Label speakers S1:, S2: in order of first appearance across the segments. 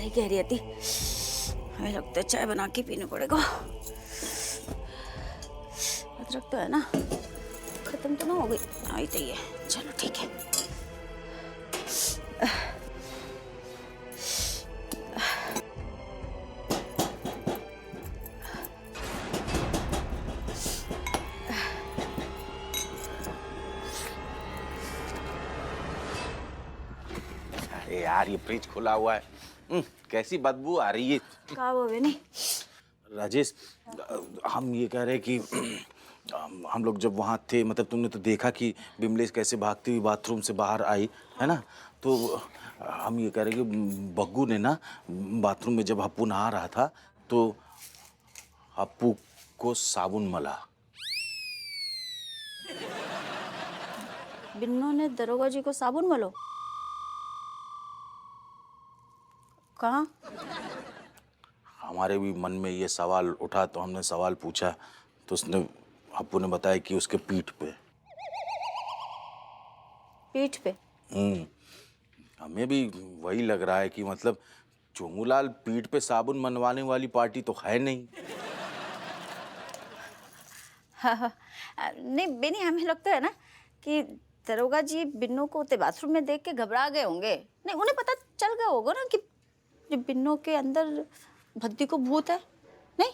S1: सही कह रही थी, हमें लगता है चाय बना के पीने पड़ेगा। अदरक तो है ना, खत्म तो ना हो गई? आई तो ये, चलो ठीक है।
S2: अरे यार ये फ्रिज खुला हुआ है, कैसी बदबू आ रही है।
S1: क्या वो नहीं
S2: राजेश, हम ये कह रहे हैं कि हम लोग जब वहाँ थे, मतलब तुमने तो देखा कि बिमलेश कैसे भागती हुई बाथरूम से बाहर आई, है ना? तो हम ये कह रहे हैं कि बग्गू ने ना बाथरूम में जब हप्पू नहा रहा था तो हप्पू को साबुन मला।
S1: बिन्नू ने दरोगा जी को साबुन मलो? कहाँ?
S2: हमारे भी मन में ये सवाल उठा तो हमने सवाल पूछा, तो उसने हप्पू ने बताया कि उसके पीठ पे।
S1: पीठ पे?
S2: हमें भी वही लग रहा है कि मतलब चोमूलाल पीठ पे साबुन मनवाने वाली पार्टी तो है नहीं।
S1: हाँ, नहीं बेनी, हमें लगता है ना कि दरोगा जी बिन्नू को उते बाथरूम में देख के घबरा गए होंगे। नहीं, उन्हें पता चल गया होगा ना कि बिन्नू के अंदर भद्दी को भूत है। नहीं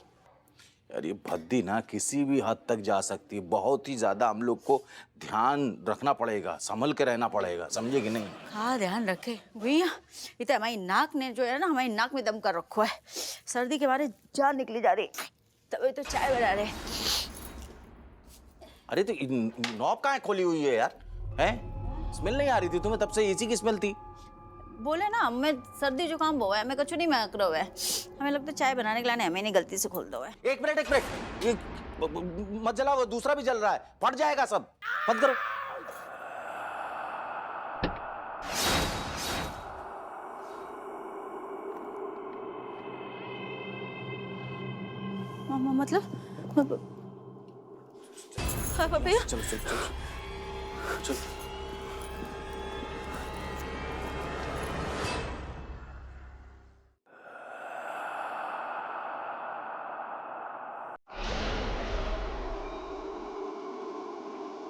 S2: यार ये भद्दी ना किसी भी हद तक जा सकती है, बहुत ही ज्यादा हम लोग को ध्यान रखना पड़ेगा, संभल के रहना पड़ेगा, समझे कि नहीं?
S1: हाँ, ध्यान रखे भैया। ये तो हमारी नाक ने जो है ना, हमारी नाक में दम कर रखो है। सर्दी के मारे जान निकली जा रही, तभी तो चाय बना रहे।
S2: अरे तो नॉब कहाँ खोली हुई है यार? हैं? स्मेल नहीं आ रही थी तुम्हें? तब से एसी की स्मेल थी।
S1: बोले ना, हमें सर्दी जुकाम हुआ है, हमें कछु नहीं महक रहा है। हमें लगता है चाय बनाने के लिए हमें नहीं, गलती से खोल दो है।
S2: एक मिनट एक मिनट, ये मत जलाओ, दूसरा भी जल रहा है, फट जाएगा सब, मत करो।
S1: मतलब हाँ भैया,
S2: चलो चलो चलो चलो।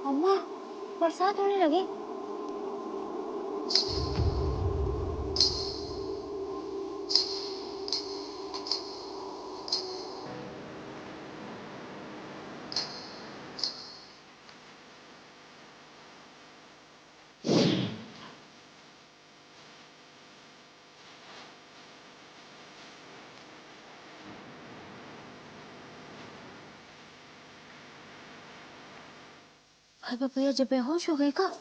S1: अम्मा बरसात होने लगी। अरे भैया, जब बेहोश हो गए का?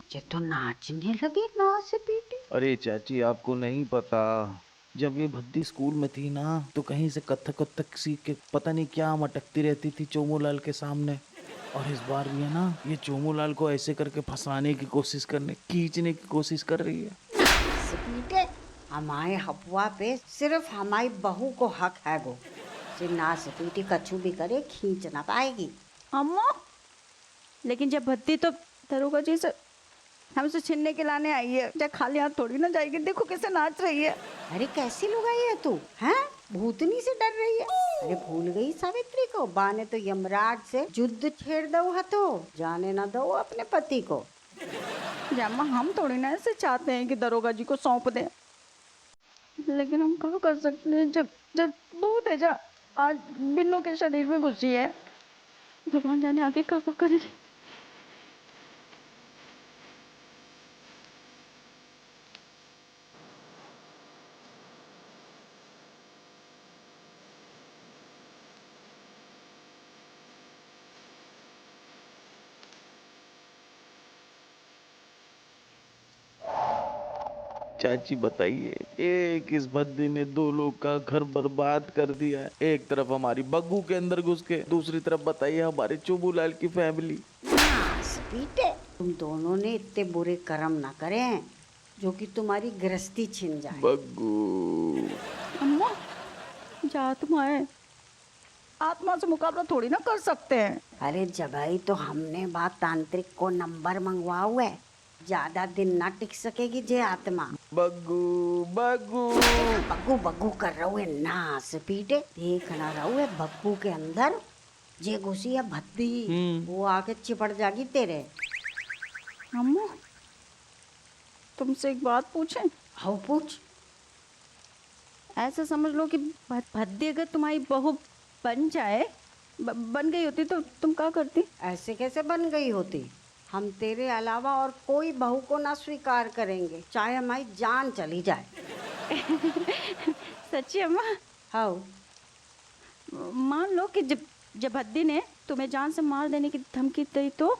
S1: ये तो नाचने लगी नाच से पीटी।
S3: अरे चाची, आपको नहीं पता, जब ये भद्दी स्कूल में थी ना तो कहीं से कथक कथक सीख के पता नहीं क्या मटकती रहती थी चोमूलाल के सामने। और इस बार भी है ना, ये चोमूलाल को ऐसे करके फंसाने की कोशिश खींचने की कोशिश कर रही है।
S4: पीटे हमारे हपुआ पे सिर्फ हमारी बहू को हक है गो, जे ना सपीटी कछु भी करे खींच ना पाएगी।
S1: अम्मा, लेकिन जब भत्ती तो दरोगा जी से हमसे छीनने के लाने आई है, जब खाली हाथ थोड़ी ना जाएगी। देखो कैसे नाच रही है।
S4: अरे कैसी लुगाई है तू, हैं? भूतनी से डर रही है? अरे भूल गई सावित्री को, बा ने तो यमराज से युद्ध छेड़ दो है, तो जाने ना दो अपने पति को।
S1: अम्मा, हम थोड़ी ना ऐसे चाहते हैं कि दरोगा जी को सौंप दें, लेकिन हम क्या कर सकते हैं जब जब भूत है जा आज बिन्नू के शरीर में घुसी है। भगवान जाने आगे क्या करे।
S3: चाची बताइए, एक इस भद्दी ने 2 लोग का घर बर्बाद कर दिया है। एक तरफ हमारी बग्गू के अंदर घुस के, दूसरी तरफ बताइए हमारे चुबूलाल की फैमिली।
S4: नास बेटे, तुम दोनों ने इतने बुरे कर्म ना करे हैं जो कि तुम्हारी गृहस्थी छिन जाए।
S3: बग्गू
S1: अम्मा, जो आत्मा है, आत्मा से मुकाबला थोड़ी ना कर सकते हैं।
S4: अरे जगाई तो हमने बात तांत्रिक को नंबर मंगवा हुआ है, ज्यादा दिन ना टिक सकेगी जे आत्मा।
S3: बग्गू बग्गू
S4: बग्गू बग्गू कर रहा है नास पीटे, देख ना रहा है बग्गू के अंदर जे घुसी है भद्दी, वो आके चिपट जागी तेरे।
S1: अम्मा, तुमसे एक बात पूछें?
S4: हाँ पूछ।
S1: ऐसा समझ लो कि भद्दी अगर तुम्हारी बहू बन जाए, बन गई होती तो तुम क्या करती?
S4: ऐसे कैसे बन गई होती? हम तेरे अलावा और कोई बहू को ना स्वीकार करेंगे, चाहे हमारी जान चली जाए।
S1: सच्ची अम्मा?
S4: हाँ।
S1: मान लो कि जब भद्दी ने तुम्हें जान से मार देने की धमकी दी तो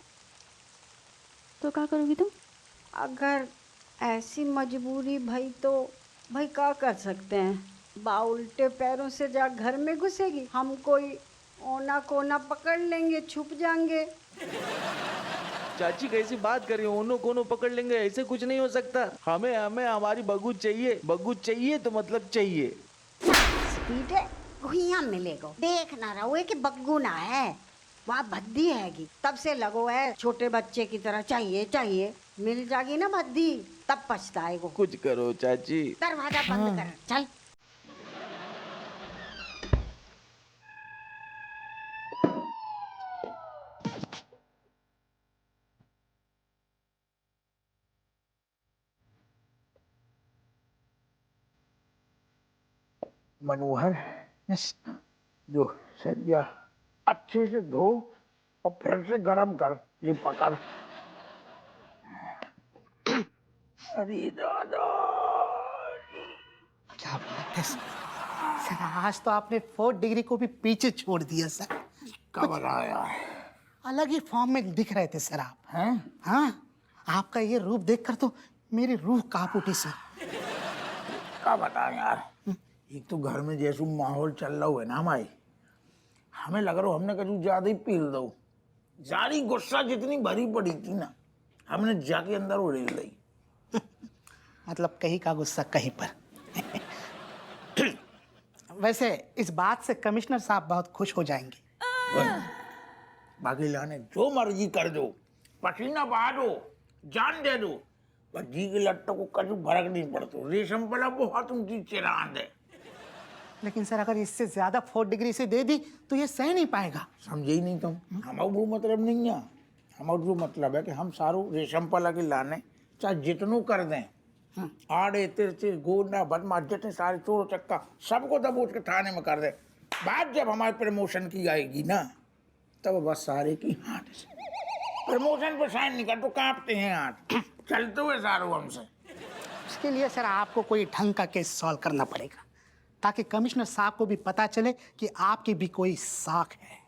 S1: क्या करोगी तुम?
S4: अगर ऐसी मजबूरी भई तो भाई क्या कर सकते हैं, बा उल्टे पैरों से जा घर में घुसेगी, हम कोई ओना कोना पकड़ लेंगे, छुप जाएंगे।
S3: चाची कैसी बात कर रही हो? ओनो कोनो पकड़ लेंगे, ऐसे कुछ नहीं हो सकता। हमें हमें हमारी बग्गू चाहिए। बग्गू चाहिए तो मतलब चाहिए।
S4: स्पीड है, घुइयां मिलेगा। देख ना रहो है कि बग्गू ना है, वहाँ भद्दी हैगी। तब से लगो है छोटे बच्चे की तरह, चाहिए चाहिए। मिल जाएगी ना भद्दी तब पछताएगो।
S3: कुछ करो चाची।
S4: दरवाजा बंद कर, चल।
S5: मनोहर, यस, जो सरिया अच्छे से धो और फिर से गरम कर, ये पकड़। अरे दादा,
S6: क्या बात है सर, आज तो आपने 4 डिग्री को भी पीछे छोड़ दिया सर।
S5: कब बनाया?
S6: अलग ही फॉर्म में दिख रहे थे सर आप।
S5: हैं?
S6: हाँ, आपका ये रूप देखकर तो मेरी रूह कांप उठी सर।
S5: क्या बताया यार, एक तो घर में जैसे माहौल चल रहा है ना हमारे, हमें लग रहा हमने कभी ज्यादा ही पील दो। सारी गुस्सा जितनी भरी पड़ी थी ना, हमने जाके अंदर उड़ेल दी।
S6: मतलब कहीं का गुस्सा कहीं पर। वैसे इस बात से कमिश्नर साहब बहुत खुश हो जाएंगे।
S5: बाकी लाने जो मर्जी कर दो, पसीना बहा दो, जान दे दो, पर जी के लट्टों को कभी फर्क नहीं पड़ता। रेशम पला बहुत ऊंची चिरांद है।
S6: लेकिन सर अगर इससे ज्यादा 4 डिग्री से दे दी तो ये सह नहीं पाएगा।
S5: समझे ही नहीं तुम? हमारा वो मतलब नहीं है। हमारा जो मतलब है कि हम सारू रेशम पला के लाने चाहे जितनों कर दें, आड़े तिरछे गोंडा बदमाश जितने सारे चोर चक्का सबको दबोच के थाने में कर दे। बात जब हमारे प्रमोशन की आएगी ना, तब बस सारे की हाथ से प्रमोशन पर साइन नहीं कर तो कांपते हैं हाथ, चलते हुए सारू हमसे।
S6: उसके लिए सर आपको कोई ढंग का केस सॉल्व करना पड़ेगा, ताकि कमिश्नर साहब को भी पता चले कि आपकी भी कोई साख है।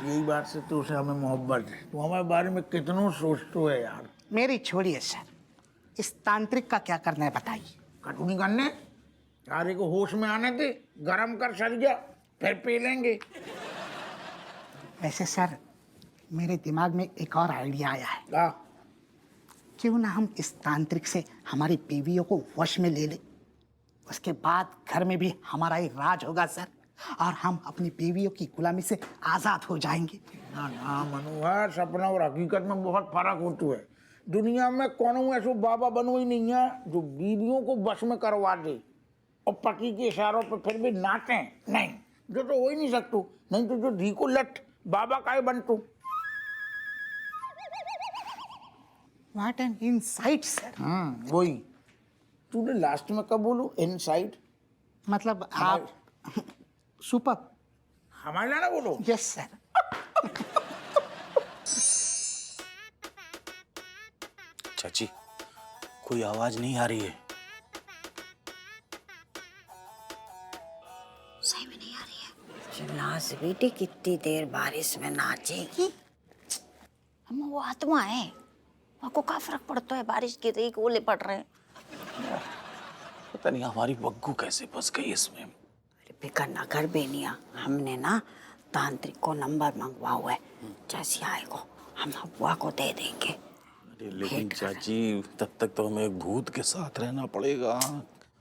S5: यही बात से तो उसे हमें मोहब्बत है। तो हमारे बारे में कितनों सोचते है यार।
S6: मेरी छोड़िए सर, इस तांत्रिक का क्या करना है बताइए।
S5: कटुनी करने, सारे को होश में आने दे, गरम कर सरिया, फिर पी लेंगे।
S6: वैसे सर मेरे दिमाग में एक और आइडिया आया है।
S5: हाँ,
S6: क्यों ना हम इस तांत्रिक से हमारी बीवियों को वश में ले लें, उसके बाद घर में भी हमारा ही राज होगा सर, और हम अपनी बीवियों की गुलामी से आजाद हो जाएंगे।
S5: ना ना मनोहर, सपना और हकीकत में बहुत फर्क होता है। दुनिया में कौन ऐसा बाबा बनो ही नहीं है जो बीवियों को बस में करवा दे और पति के इशारों पर फिर भी नाचे। नहीं, जो तो हो ही नहीं सकतू। नहीं तो जो धी को लट बाबा का बन तू।
S6: What an insight sir.
S5: वही तूने लास्ट में कब बोलू? इनसाइड
S6: मतलब आप सुपर।
S5: हमारे लाना बोलो।
S6: Yes sir.
S2: चाची, कोई आवाज नहीं आ रही है।
S1: सही में नहीं आ रही है।
S4: चिल्लास बेटी, कितनी देर बारिश में नाचेगी?
S1: अम्मा वो आत्मा है, आपको क्या फर्क पड़ता है? बारिश गिर रही कि ओले पड़ रहे हैं।
S2: पता नहीं हमारी बग्गू कैसे फंस गई इसमें।
S4: अरे फिक्र ना कर बेनिया, हमने ना तांत्रिक को नंबर मंगवा हुआ है, जैसे आएगा हम हब्बुआ को दे देंगे।
S2: अरे लेकिन चाची तब तक तो हमें एक भूत के साथ रहना पड़ेगा,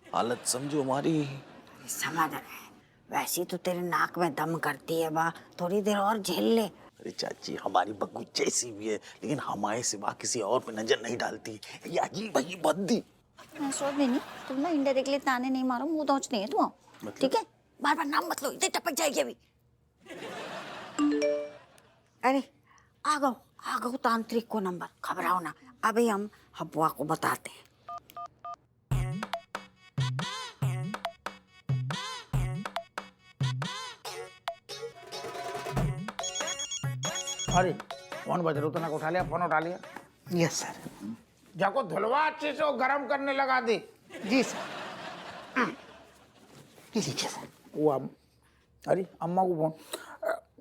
S2: हालत समझो हमारी।
S4: अरे समझ रहे, वैसे तो तेरे नाक में दम करती है बा, थोड़ी देर और झेल ले।
S2: अरे चाची हमारी बग्गू जैसी भी है लेकिन हमारे सिवा किसी और पे नजर नहीं डालती, ये अजीब अजीब बद्दी।
S1: मैं सोच भी नहीं, तुम ना इनडायरेक्टली ताने नहीं मारो, मुंह दौच नहीं है तुम, ठीक है? बार बार नाम मत लो, इतने टपक जाएगी अभी।
S4: अरे आ गो तांत्रिक को नंबर, घबराओ ना, अभी हम हब्बुआ को बताते हैं।
S5: अरे फोन बज रहा, उतना उठा लिया, फोन उठा लिया।
S6: Yes sir.
S5: जाको धुलवा अच्छे से और गर्म करने लगा दे।
S6: जी सर। जी सर।
S5: वो अरे अम्मा को फोन,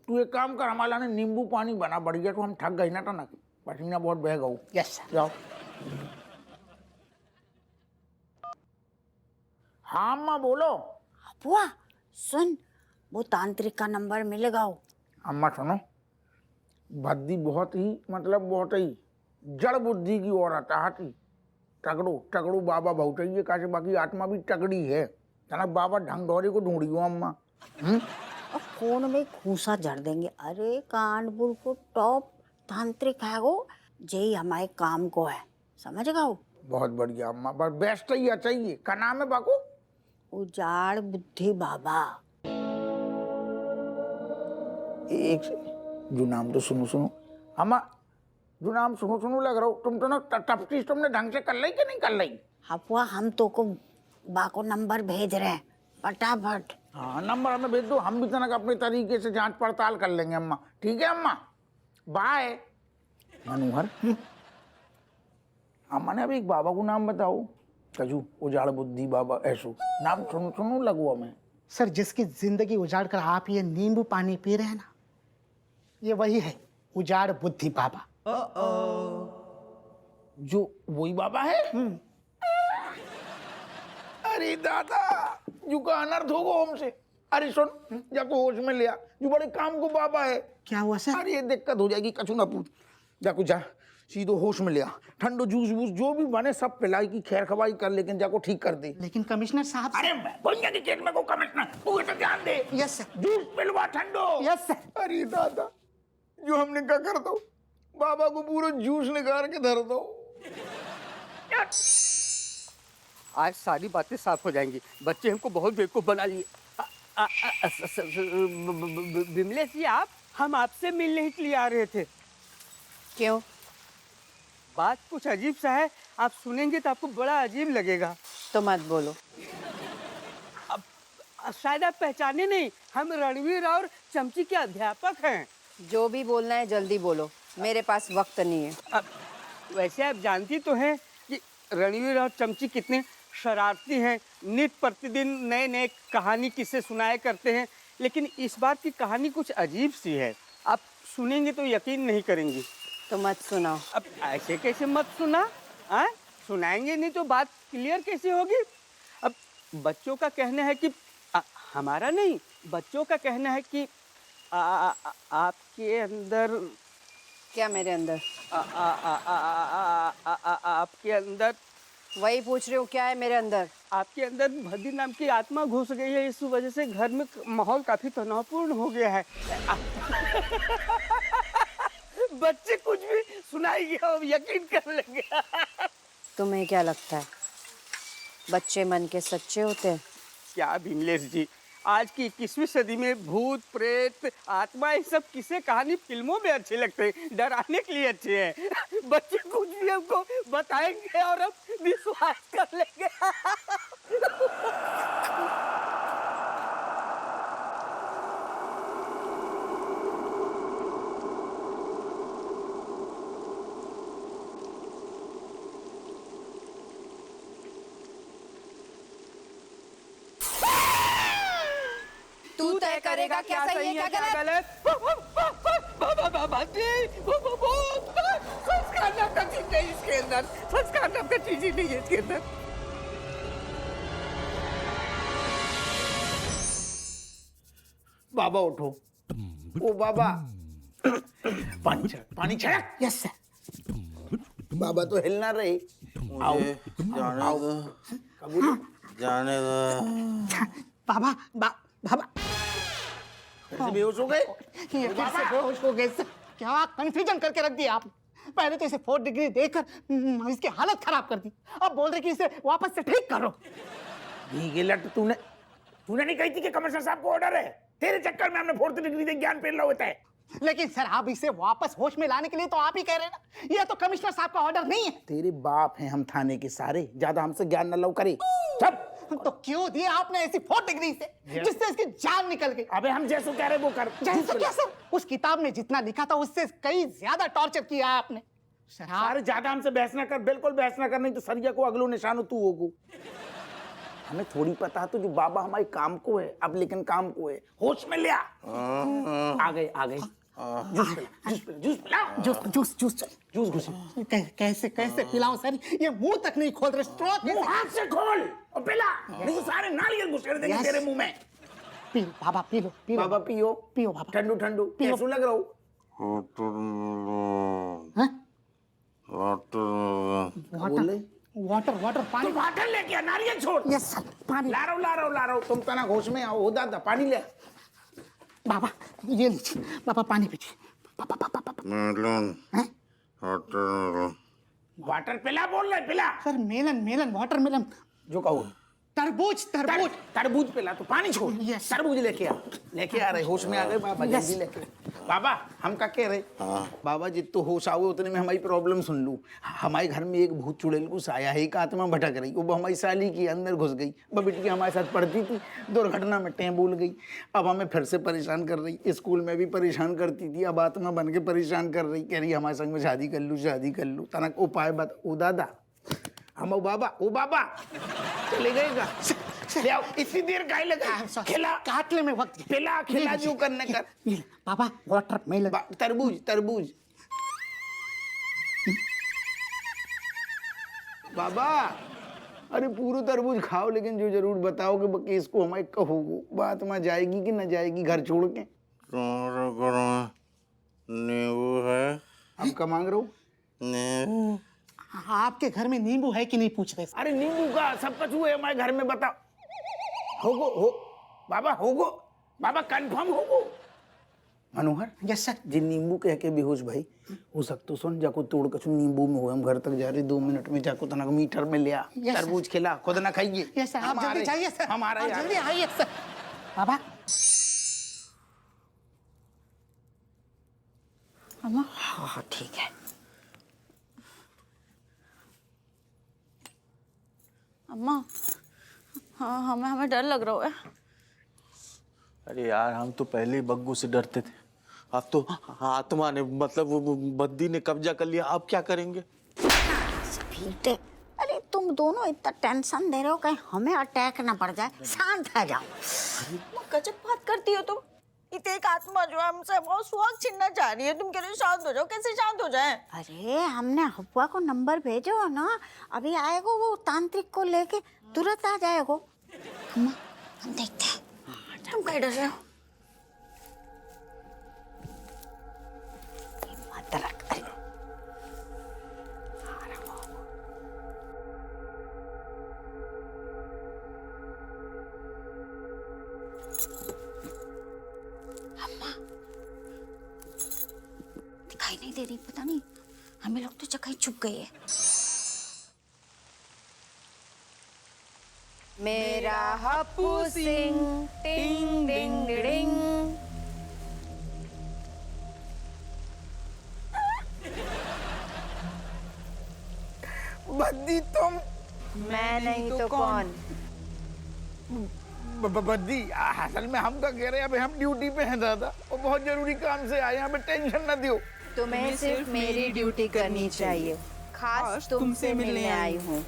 S5: तू एक काम कर, हमारा ने नींबू पानी बना बढ़िया, तो हम थक गई ना टनक, पसीना बहुत बह गऊ।
S6: Yes sir.
S5: जाओ। हाँ अम्मा बोलो।
S4: हब्बुआ सुन, वो तांत्रिक का नंबर मिलेगा वो।
S5: अम्मा सुनो, भद्दी बहुत ही बहुत ही जड़ बुद्धि की औरत है, टकड़ू बाबा बहुत चाहिए कासे, बाकी आत्मा भी तगड़ी है जना, बाबा ढंग ढोरी को ढूंढी हो अम्मा।
S4: और फोन में घूसा जड़ देंगे। अरे कानपुर को टॉप तांत्रिक है वो, यही हमारे काम को है, समझ गए?
S5: बहुत बढ़िया अम्मा, बस बेस्ट ही चाहिए। का नाम है बाकू?
S4: उजाड़ बुद्धि बाबा।
S5: एक से जो नाम तो सुनो अम्मा, जो नाम सुनो लग रहा हो, तुम तो ना तफ्तीश तुमने ढंग से कर ली कि नहीं कर ली?
S4: हब्बुआ हम तो को बा को नंबर भेज रहे हैं फटाफट।
S5: हाँ नंबर हमें भेज दो, हम भी तनक अपने तरीके से जांच पड़ताल कर लेंगे अम्मा। ठीक है अम्मा, बाय। मनोहर, अम्मा ने अभी एक बाबा को नाम बताओ, कजू उजाड़ बुद्धि बाबा, ऐसो नाम सुनो लगो हमें।
S6: सर जिसकी जिंदगी उजाड़ कर आप ये नींबू पानी पी रहे हैं ना, ये वही है उजाड़ बुद्धि बाबा।
S5: जो वही बाबा है? अरे दादा, जो का अनर्थ होगा हमसे। अरे सुन, जाको होश में लिया, जो बड़े काम को बाबा है।
S6: क्या हुआ सर?
S5: अरे ये दिक्कत हो जाएगी, कछु ना पूछ, जाको जा सीधो होश में लिया, ठंडो जूस वूस जो भी बने सब पिलाई की खैर खवाई कर, लेकिन जाको ठीक कर दे।
S6: लेकिन कमिश्नर साहब।
S5: अरे भैया के केस में को कमिश्नर, तू तो ध्यान दे।
S6: Yes sir.
S5: जूस पिलवा ठंडो।
S6: Yes sir.
S5: अरे दादा, जो हमने क्या कर दो, बाबा को पूरा जूस निकाल के धर दो।
S7: आज सारी बातें साफ हो जाएंगी, बच्चे हमको बहुत बेवकूफ बना लिए। विमलेश जी, आप, हम आपसे मिलने के लिए आ रहे थे।
S8: क्यों?
S7: बात कुछ अजीब सा है, आप सुनेंगे तो आपको बड़ा अजीब लगेगा।
S8: तो मत बोलो।
S7: अब शायद आप पहचाने नहीं, हम रणवीर और चमची के अध्यापक हैं।
S8: जो भी बोलना है जल्दी बोलो, मेरे पास वक्त नहीं है।
S7: अब वैसे आप जानती तो हैं कि रणवीर और चमची कितने शरारती हैं, नित्य प्रतिदिन नए नए कहानी किस्से सुनाया करते हैं, लेकिन इस बार की कहानी कुछ अजीब सी है। आप सुनेंगे तो यकीन नहीं करेंगी।
S8: तो मत सुनाओ।
S7: अब ऐसे कैसे मत सुना, हाँ? सुनाएंगे नहीं तो बात क्लियर कैसे होगी? अब बच्चों का कहना है कि हमारा नहीं, बच्चों का कहना है कि आपके अंदर।
S8: क्या मेरे अंदर?
S7: आपके अंदर,
S8: वही पूछ रही हूँ, क्या है मेरे अंदर?
S7: आपके अंदर भद्दी नाम की आत्मा घुस गई है, इस वजह से घर में माहौल काफी तनावपूर्ण हो गया है। बच्चे कुछ भी सुनाएंगे, हम यकीन कर लेंगे।
S8: तुम्हें क्या लगता है बच्चे मन के सच्चे होते हैं?
S7: क्या विमलेश जी, आज की 21वीं सदी में भूत प्रेत आत्मा ये सब किसे कहानी फिल्मों में अच्छे लगते हैं, डराने के लिए अच्छे हैं। बच्चे कुछ भी हमको बताएंगे और हम विश्वास कर लेंगे।
S8: तू तय करेगा क्या सही है क्या गलत?
S7: संस्कार नाम का चीज नहीं इसके अंदर, संस्कार नाम का चीज ही नहीं है इसके अंदर।
S5: बाबा उठो। ओ बाबा, पानी छिड़क।
S6: Yes sir.
S5: बाबा तो हिल ना रहे। आओ
S2: जाने दो,
S5: कबूल।
S2: जाने दो।
S6: बाबा बाबा
S5: कैसे बेहोश हो गए?
S6: ये कैसे बेहोश हो गए सर? क्या कंफ्यूजन करके रख दिया आप। पहले तो इसे 4 डिग्री देकर इसकी हालत खराब कर दी, अब बोल रहे कि इसे वापस से ठीक करो।
S5: ये लट तूने नहीं कही थी कि कमिश्नर साहब को ऑर्डर है? तेरे चक्कर में हमने 4th डिग्री से ज्ञान फेल होता है।
S6: लेकिन सर आप इसे वापस होश में लाने के लिए तो आप ही कह रहे हैं ना, ये तो कमिश्नर साहब का ऑर्डर नहीं है।
S5: तेरे बाप हैं हम थाने के सारे, ज्यादा हमसे ज्ञान न लो करे। चुप।
S6: तो क्यों दिया आपने ऐसी 4 डिग्री से जिससे इसकी जान निकल गई?
S5: अबे हम जैसो कह रहे वो कर।
S6: जैसे क्या सर? उस किताब में जितना लिखा था उससे कई ज्यादा टॉर्चर किया है आपने। सर आप
S5: अरे ज्यादा हमसे बहस ना कर, बिल्कुल बहस ना कर, नहीं तो सरिया को अगलो निशानो तू होगू। हमें थोड़ी पता है तो जो बाबा हमारे काम को है, अब लेकिन काम को है। होश में लिया। आ गए। जूस घुसा।
S6: कैसे पिलाऊं सर? ये मुंह तक नहीं खोल रहे। स्ट्रोक
S5: मुंह हाथ से खोल और पिला, नहीं तो सारे नालियां घुसेड़ देंगे तेरे मुंह में।
S6: पी लो बाबा, पी लो
S5: बाबा पियो
S6: बाबा।
S5: ठंडू कैसू लग रहा हो?
S6: हाँ?
S5: बोले
S6: वाटर पानी।
S5: तो वाटर लेके आ, नारियल छोड़।
S6: यस सर, पानी।
S5: ला रहा हूँ। तुम तना होश में आओ। हो दादा पानी ले।
S6: बाबा ये लीजिए बाबा, पानी पीजिए। हैं?
S5: वाटर पिला बोल रहे, पिला।
S6: Sir melon watermelon.
S5: जो कहो।
S6: तरबूज
S5: पिला तो पानी छोड़।
S6: Yes.
S5: तरबूज लेके आ रहे, होश में आ गए बाबा।
S6: Yes.
S5: जल्दी लेके बाबा, हम का कह रहे? बाबा जितने होश आओ उतने में हमारी प्रॉब्लम सुन लूं। हमारे घर में एक भूत चुड़ैल को आया है, एक आत्मा भटक रही, वो हमारी साली की अंदर घुस गई। बिटिया हमारे साथ पढ़ती थी, दुर्घटना में टें बोल गई। अब हमें फिर से परेशान कर रही, स्कूल में भी परेशान करती थी, अब आत्मा बन के परेशान कर रही। कह रही हमारे संग में शादी कर लूँ। तनक उपाय बता। ओ दादा, हम ओ बाबा चले गएगा। ले आओ, इतनी देर काहे लगा? खिला,
S6: काटने में वक्त।
S5: खिला जो करने कर।
S6: बाबा वाटरमेलन।
S5: तरबूज। बाबा, अरे पूरा तरबूज खाओ, लेकिन जो जरूर बताओ कि केस को हमारे कहोगे, बात में जाएगी कि न जाएगी घर छोड़ के?
S2: नींबू है?
S5: अब का मांग रहे हो?
S2: नींबू?
S6: आपके घर में नींबू है कि नहीं पूछ रहे?
S5: अरे नींबू का सब कुछ है हमारे घर में, बताओ। होगो बाबा कंफर्म होगो। मनोहर,
S6: यस सर।
S5: जिन नींबू कह के बेहोश भाई हो सकतो सुन, जाको तोड़ कछु नींबू में हो। हम घर तक जा रहे, 2 मिनट में जाको तना मीटर में लिया।
S6: Yes,
S5: तरबूज खिला, खुद ना खाइए।
S6: यस सर, आप जल्दी जाइए सर।
S5: हमारा
S6: आप जल्दी आइए सर। बाबा
S1: अम्मा
S4: हाँ ठीक है।
S1: अम्मा, हाँ हमें डर लग रहा है।
S2: अरे यार, हम तो पहले ही बग्गू से डरते थे, अब तो आत्मा ने, मतलब वो बद्दी ने कब्जा कर लिया। अब क्या करेंगे?
S4: बेटे, अरे तुम दोनों इतना टेंशन दे रहे हो कहीं हमें अटैक ना पड़ जाए। शांत है जाओ।
S1: गजब बात करती हो तुम। इतने एक आत्मा जो है हमसे बहुत सुहाग छीनना चाह रही है, तुम कह रहे हो शांत हो जाओ। कैसे शांत हो जाए?
S4: अरे हमने हब्बा को नंबर भेजो ना, अभी आएगा वो तांत्रिक को लेके, तुरंत आ जाएगा। अम्मा हम देखते हैं।
S1: तुम कहीं डर रहे हो?
S4: मत रख। अरे
S1: दिखाई नहीं दे रही, पता नहीं हमें लोग तो जगह ही छुप गई है।
S8: मेरा हप्पू सिंह टिंग डिंग डिंग।
S5: बद्दी तुम?
S8: मैं नहीं तो कौन?
S5: बद्दी, असल में हम का कह रहे हैं, अभी हम ड्यूटी पे हैं दादा, और बहुत जरूरी काम से आए हैं, हमें टेंशन ना दियो।
S8: तुम्हें सिर्फ मेरी ड्यूटी करनी चाहिए, खास तुमसे मिलने आई हूँ।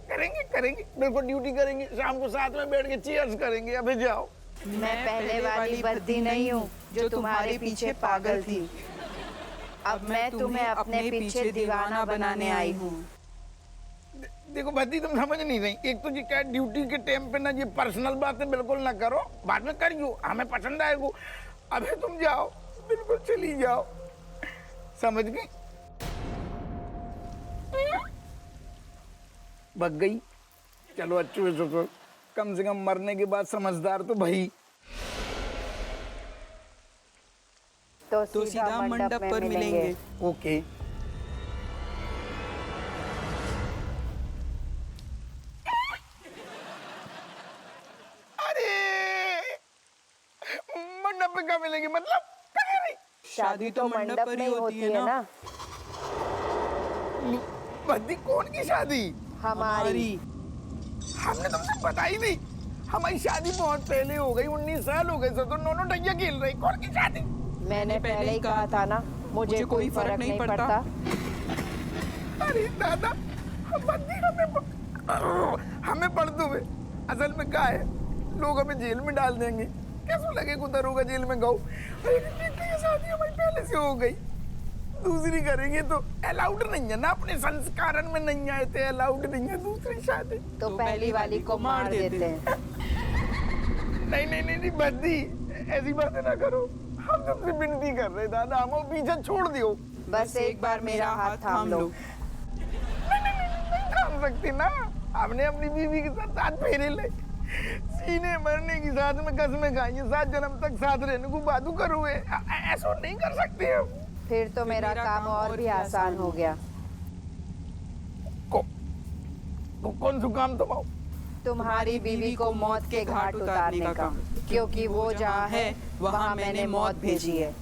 S5: करेंगे बिल्कुल ड्यूटी करेंगे। शाम को साथ में बैठ के चीयर्स करेंगे। अभी जाओ।
S8: मैं पहले वाली बद्दी नहीं हूँ जो तुम्हारे पीछे पागल थी। अब मैं तुम्हें अपने पीछे दीवाना बनाने आई हूँ।
S5: देखो भद्दी, तुम समझ नहीं रही। एक तो जी क्या ड्यूटी के टाइम पे ना ये पर्सनल बातें बिल्कुल ना करो, बाद में करियो, हमें पसंद आएगो। अभी तुम जाओ, बिल्कुल चली जाओ, समझ गई? भग गई, चलो अच्छे से, कम से कम मरने के बाद समझदार तो भाई।
S8: तो सीधा मंडप पर मिलेंगे।
S5: ओके। अरे मंडप पे कहाँ मिलेंगे, मतलब कहीं नहीं।
S8: शादी तो मंडप में ही होती है ना।
S5: भद्दी, कौन की शादी?
S8: हमारी।
S5: हमने तुमसे बताई नहीं। हमारी शादी बहुत पहले हो गई, 19 साल हो गए, तो नोनो टैया खेल रही। कौन की शादी?
S8: मैंने पहले ही कहा था ना, मुझे कोई फर्क नहीं पड़ता।
S5: अरे दादा, भद्दी हमें पढ़ दो। असल में क्या है, लोग हमें जेल में डाल देंगे। कैसे लगे को दरोगा जेल में गऊ। ये शादी हमारी पहले से हो गई, दूसरी करेंगे तो अलाउड नहीं है ना, अपने संस्कारण में नहीं आए थे, अलाउड नहीं है दूसरी शादी।
S8: तो पहली वाली को मार देते हैं।
S5: नहीं नहीं नहीं नहीं भद्दी, ऐसी बातें ना करो। हम तुमसे विनती कर रहे दादा, हमें पीछे छोड़ दियो।
S8: बस एक बार मेरा हाथ थाम लो।
S5: नहीं थाम सकती ना, हमने अपनी बीवी के साथ 7 फेरे ले, सीने मरने की साथ में कसमें खाई, 7 जन्म तक साथ रहने को वादू करोगे। ऐसा नहीं कर सकते हम।
S8: फिर तो मेरा काम और भी आसान हो गया।
S5: कौन सा काम तुम?
S8: तुम्हारी बीवी को मौत के घाट उतारने का, क्योंकि वो जहाँ है वहाँ मैंने मौत भेजी है।